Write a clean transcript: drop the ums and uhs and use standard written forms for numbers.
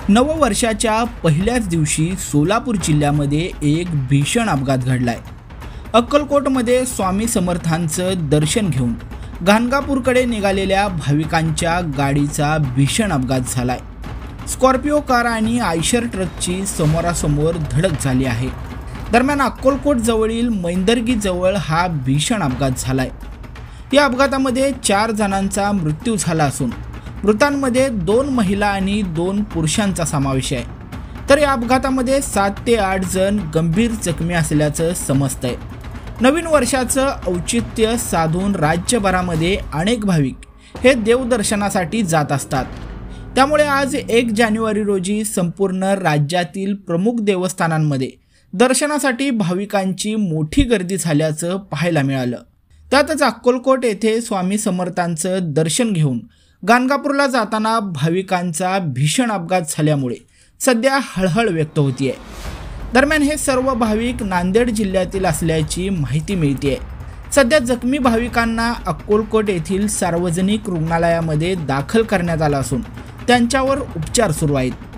नववर्षाच्या पहिल्याच दिवशी सोलापूर जिल्ह्यामध्ये एक भीषण अपघात घडलाय। अक्कलकोटमध्ये स्वामी समर्थांचं दर्शन घेऊन गाणगापूरकडे निघालेल्या भाविकांच्या गाडीचा भीषण अपघात झालाय। स्कॉर्पिओ कार आणि आयशर ट्रकची समोरासमोर धडक झाली आहे। दरम्यान अक्कलकोट जवळील मैंदर्गी जवळ हा भीषण अपघात झालाय। या अपघातामध्ये 4 जणांचा मृत्यू झाला असून मृतांमध्ये 2 महिला आणि 2 पुरुषांचा समावेश आहे। तर या अपघातामध्ये 7 ते 8 जण गंभीर जखमी असल्याचं समजतंय। नवीन वर्षाचं औचित्य साधून राज्यभरामध्ये अनेक भाविक हे देवदर्शनासाठी जात असतात। त्यामुळे आज 1 जानेवारी रोजी संपूर्ण राज्यातील प्रमुख देवस्थानांमध्ये दर्शनासाठी भाविकांची मोठी गर्दी झाल्याचं पाहायला मिळालं। त्यातच अक्कलकोट येथे स्वामी समर्थांचं दर्शन घेऊन गाणगापूरला जाताना भाविकांचा भीषण अपघात झाल्यामुळे सध्या हळहळ व्यक्त होतीये। दरम्यान हे सर्व भाविक नांदेड जिल्ह्यातील असल्याची माहिती मिळते। सध्या जखमी भाविकांना अक्कलकोट येथील सार्वजनिक रुग्णालयामध्ये दाखल करण्यात आलं असून त्यांच्यावर उपचार सुरू आहेत।